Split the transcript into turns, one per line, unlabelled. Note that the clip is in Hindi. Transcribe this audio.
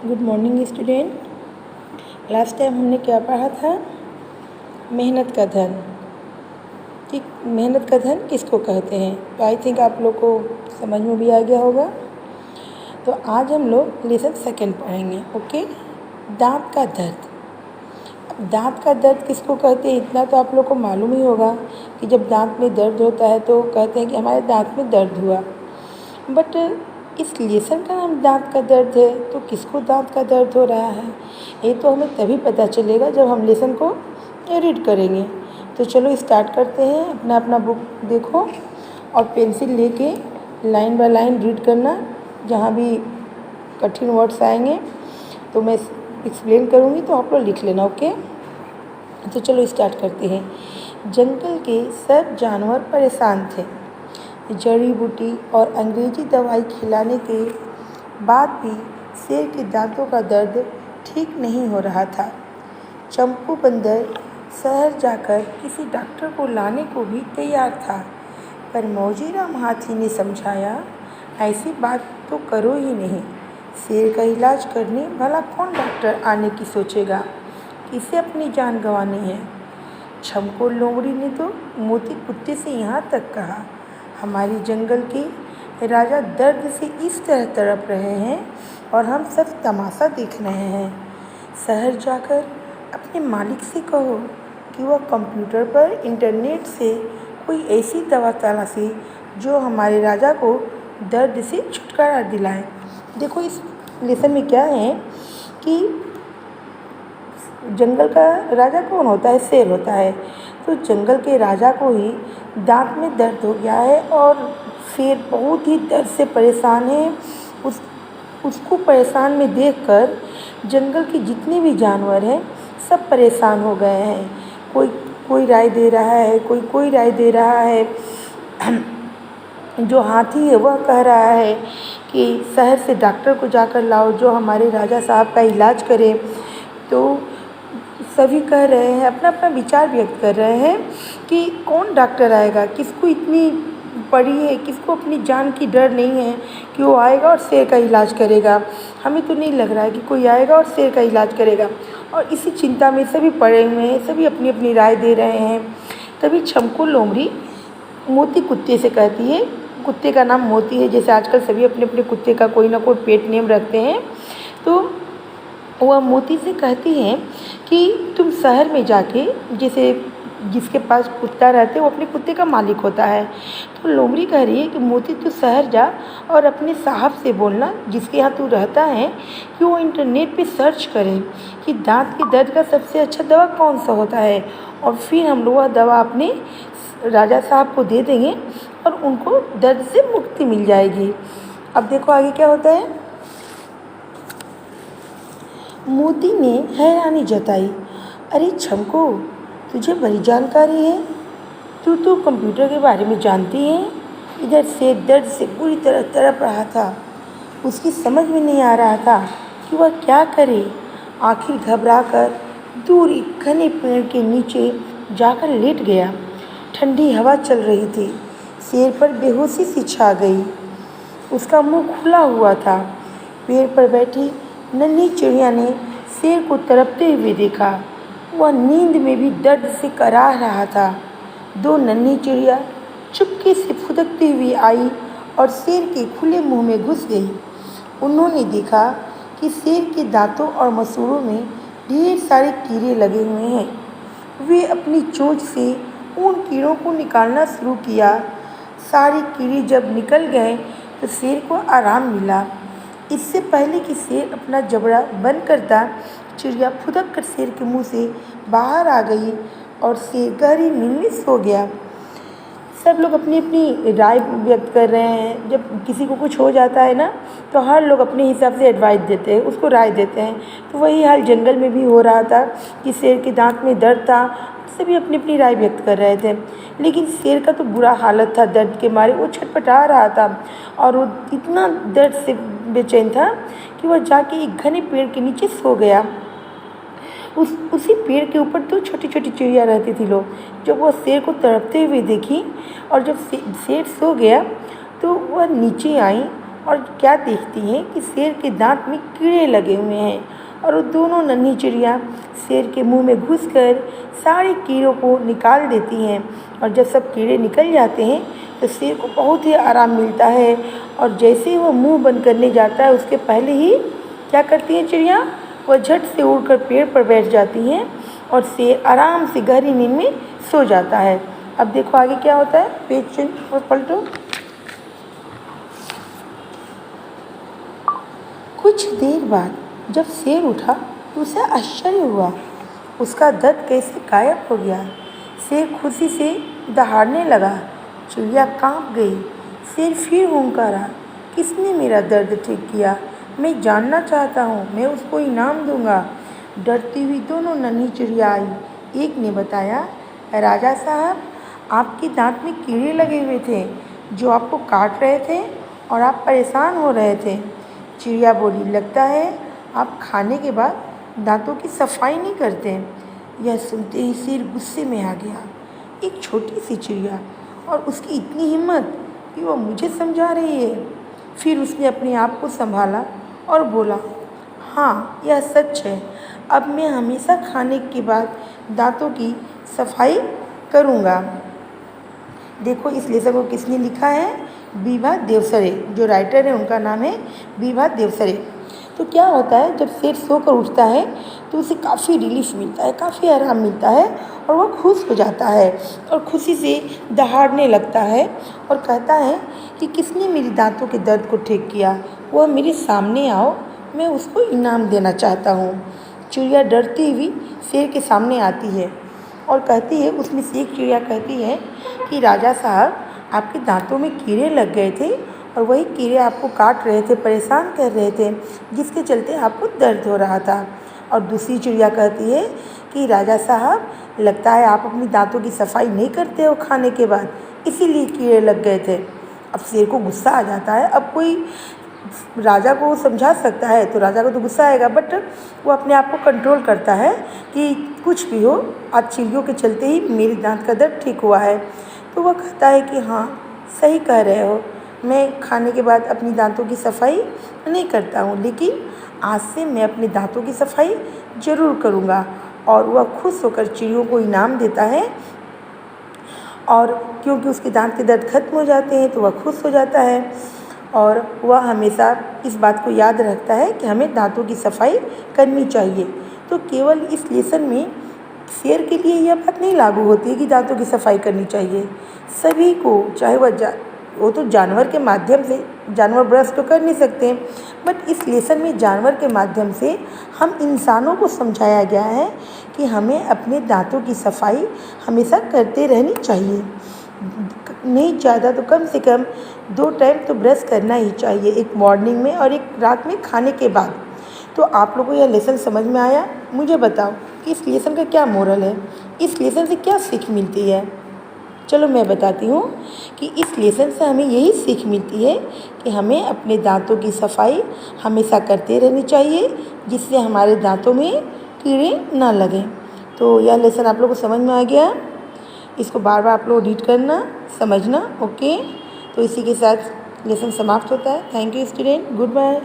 Good morning student. Last time हमने क्या पढ़ा था? मेहनत का धन। ठीक, मेहनत का धन किसको कहते हैं? तो आई थिंक आप लोग को समझ में भी आ गया होगा। तो आज हम लोग लेसन सेकेंड पढ़ेंगे। ओके, दांत का दर्द। अब दांत का दर्द किसको कहते हैं इतना तो आप लोग को मालूम ही होगा कि जब दांत में दर्द होता है तो कहते हैं कि हमारे दांत में दर्द हुआ। बट इस लेसन का नाम दांत का दर्द है, तो किसको दांत का दर्द हो रहा है ये तो हमें तभी पता चलेगा जब हम लेसन को रीड करेंगे। तो चलो स्टार्ट करते हैं। अपना अपना बुक देखो और पेंसिल लेके लाइन बाय लाइन रीड करना। जहाँ भी कठिन वर्ड्स आएंगे तो मैं एक्सप्लेन करूँगी तो आप लोग लिख लेना। ओके, तो चलो स्टार्ट करते हैं। जंगल के सब जानवर परेशान थे। जड़ी बूटी और अंग्रेजी दवाई खिलाने के बाद भी शेर के दांतों का दर्द ठीक नहीं हो रहा था। चंपू बंदर शहर जाकर किसी डॉक्टर को लाने को भी तैयार था, पर मौजीराम हाथी ने समझाया, ऐसी बात तो करो ही नहीं। शेर का इलाज करने भला कौन डॉक्टर आने की सोचेगा? किसे अपनी जान गंवानी है? छमको लोमड़ी ने तो मोती कुत्ते से यहाँ तक कहा, हमारी जंगल के राजा दर्द से इस तरह तड़प रहे हैं और हम सब तमाशा देख रहे हैं। शहर जाकर अपने मालिक से कहो कि वह कंप्यूटर पर इंटरनेट से कोई ऐसी दवा तलाशे जो हमारे राजा को दर्द से छुटकारा दिलाए। देखो इस लेसन में क्या है कि जंगल का राजा कौन होता है? शेर होता है। तो जंगल के राजा को ही दांत में दर्द हो गया है और शेर बहुत ही दर्द से परेशान है। उसको परेशान में देखकर जंगल के जितने भी जानवर हैं सब परेशान हो गए हैं। कोई कोई राय दे रहा है, कोई राय दे रहा है। जो हाथी है वह कह रहा है कि शहर से डॉक्टर को जाकर लाओ जो हमारे राजा साहब का इलाज करे। तो सभी कह रहे हैं, अपना अपना विचार व्यक्त कर रहे हैं कि कौन डॉक्टर आएगा, किसको इतनी पड़ी है, किसको अपनी जान की डर नहीं है कि वो आएगा और शेर का इलाज करेगा। हमें तो नहीं लग रहा है कि कोई आएगा और शेर का इलाज करेगा। और इसी चिंता में सभी पड़े हुए हैं, सभी अपनी अपनी राय दे रहे हैं। तभी छमको लोमड़ी मोती कुत्ते से कहती है, कुत्ते का नाम मोती है, जैसे आजकल सभी अपने अपने कुत्ते का कोई ना कोई पेट नेम रखते हैं। तो वह मोती से कहती हैं कि तुम शहर में जाके, जैसे जिसके पास कुत्ता रहते वो अपने कुत्ते का मालिक होता है। तो लोमड़ी कह रही है कि मोती तू शहर जा और अपने साहब से बोलना जिसके यहाँ तू रहता है कि वो इंटरनेट पे सर्च करें कि दांत के दर्द का सबसे अच्छा दवा कौन सा होता है, और फिर हम लोग वह दवा अपने राजा साहब को दे देंगे और उनको दर्द से मुक्ति मिल जाएगी। अब देखो आगे क्या होता है। मोती ने हैरानी जताई, अरे छमको, तुझे बड़ी जानकारी है, तू तो कंप्यूटर के बारे में जानती है। इधर से दर्द से पूरी तरह तड़प रहा था। उसकी समझ में नहीं आ रहा था कि वह क्या करे। आखिर घबराकर दूर एक घने पेड़ के नीचे जाकर लेट गया। ठंडी हवा चल रही थी। शेर पर बेहोशी सी छा गई। उसका मुंह खुला हुआ था। पेड़ पर बैठी नन्ही चिड़िया ने शेर को तड़पते हुए देखा। वह नींद में भी दर्द से कराह रहा था। दो नन्ही चिड़िया चुपके से फुदकती हुई आई और शेर के खुले मुंह में घुस गई। उन्होंने देखा कि शेर के दांतों और मसूड़ों में ढेर सारे कीड़े लगे हुए हैं। वे अपनी चोंच से उन कीड़ों को निकालना शुरू किया। सारे कीड़े जब निकल गए तो शेर को आराम मिला। इससे पहले कि शेर अपना जबड़ा बंद करता, चिड़िया फुदक कर शेर के मुंह से बाहर आ गई और शेर गहरी नींद में सो गया। सब लोग अपनी अपनी राय व्यक्त कर रहे हैं। जब किसी को कुछ हो जाता है ना तो हर लोग अपने हिसाब से एडवाइस देते हैं, उसको राय देते हैं। तो वही हाल जंगल में भी हो रहा था कि शेर के दांत में दर्द था, सभी अपनी अपनी राय व्यक्त कर रहे थे। लेकिन शेर का तो बुरा हालत था, दर्द के मारे वो छटपटा रहा था और वो इतना दर्द से बेचैन था कि वह जाके एक घने पेड़ के नीचे सो गया। उसी पेड़ के ऊपर दो छोटी छोटी चिड़िया रहती थी लोग। जब वह शेर को तड़पते हुए देखी और जब शेर सो गया तो वह नीचे आई और क्या देखती हैं कि शेर के दांत में कीड़े लगे हुए हैं और वो दोनों नन्ही चिड़िया शेर के मुंह में घुसकर सारे कीड़ों को निकाल देती हैं। और जब सब कीड़े निकल जाते हैं तो शेर को बहुत ही आराम मिलता है और जैसे ही वो मुंह बंद करने जाता है उसके पहले ही क्या करती हैं चिड़िया, वह झट से उड़कर पेड़ पर बैठ जाती हैं और शेर आराम से गहरी नींद में सो जाता है। अब देखो आगे क्या होता है, पेज चेंज और पलटो। कुछ देर बाद जब शेर उठा तो उसे आश्चर्य हुआ, उसका दर्द कैसे गायब हो गया। शेर खुशी से दहाड़ने लगा। चिड़िया कांप गई। शेर फिर हुंकारा, किसने मेरा दर्द ठीक किया, मैं जानना चाहता हूँ, मैं उसको इनाम दूंगा। डरती हुई दोनों नन्ही चिड़िया आई। एक ने बताया, राजा साहब, आपके दांत में कीड़े लगे हुए थे जो आपको काट रहे थे और आप परेशान हो रहे थे। चिड़िया बोली, लगता है आप खाने के बाद दांतों की सफाई नहीं करते। यह सुनते ही शेर गुस्से में आ गया। एक छोटी सी चिड़िया और उसकी इतनी हिम्मत कि वह मुझे समझा रही है। फिर उसने अपने आप को संभाला और बोला, हाँ यह सच है, अब मैं हमेशा खाने के बाद दांतों की सफाई करूँगा। देखो इस लेसन को किसने लिखा है, विभा देवसरे। जो राइटर है उनका नाम है विभा देवसरे। तो क्या होता है, जब शेर सोकर उठता है तो उसे काफ़ी रिलीफ मिलता है, काफ़ी आराम मिलता है और वह खुश हो जाता है और खुशी से दहाड़ने लगता है और कहता है कि किसने मेरी दांतों के दर्द को ठीक किया, वह मेरे सामने आओ, मैं उसको इनाम देना चाहता हूँ। चिड़िया डरती हुई शेर के सामने आती है और कहती है, उसमें से एक चिड़िया कहती है कि राजा साहब, आपके दांतों में कीड़े लग गए थे और वही कीड़े आपको काट रहे थे, परेशान कर रहे थे, जिसके चलते आपको दर्द हो रहा था। और दूसरी चिड़िया कहती है कि राजा साहब, लगता है आप अपनी दांतों की सफाई नहीं करते हो खाने के बाद, इसीलिए कीड़े लग गए थे। अब शेर को गुस्सा आ जाता है। अब कोई राजा को समझा सकता है तो राजा को तो गुस्सा आएगा, बट वो अपने आप को कंट्रोल करता है कि कुछ भी हो, आज चिड़ियों के चलते ही मेरे दांत का दर्द ठीक हुआ है। तो वह कहता है कि हाँ सही कह रहे हो, मैं खाने के बाद अपनी दांतों की सफाई नहीं करता हूँ, लेकिन आज से मैं अपने दांतों की सफाई ज़रूर करूँगा। और वह खुश होकर चिड़ियों को इनाम देता है और क्योंकि उसके दांत के दर्द खत्म हो जाते हैं तो वह खुश हो जाता है और वह हमेशा इस बात को याद रखता है कि हमें दांतों की सफाई करनी चाहिए। तो केवल इस लेसन में शेर के लिए यह बात नहीं लागू होती है कि दांतों की सफाई करनी चाहिए, सभी को, चाहे वो तो जानवर के माध्यम से, जानवर ब्रश तो कर नहीं सकते, बट इस लेसन में जानवर के माध्यम से हम इंसानों को समझाया गया है कि हमें अपने दांतों की सफाई हमेशा करते रहनी चाहिए। नहीं ज़्यादा तो कम से कम 2 टाइम तो ब्रश करना ही चाहिए, एक मॉर्निंग में और एक रात में खाने के बाद। तो आप लोगों को यह लेसन समझ में आया? मुझे बताओ कि इस लेसन का क्या मोरल है, इस लेसन से क्या सीख मिलती है। चलो मैं बताती हूँ कि इस लेसन से हमें यही सीख मिलती है कि हमें अपने दांतों की सफाई हमेशा करते रहनी चाहिए, जिससे हमारे दांतों में कीड़े ना लगें। तो यह लेसन आप लोगों को समझ में आ गया? इसको बार बार आप लोग रीड करना, समझना, ओके। तो इसी के साथ लेसन समाप्त होता है। Thank you student, good bye.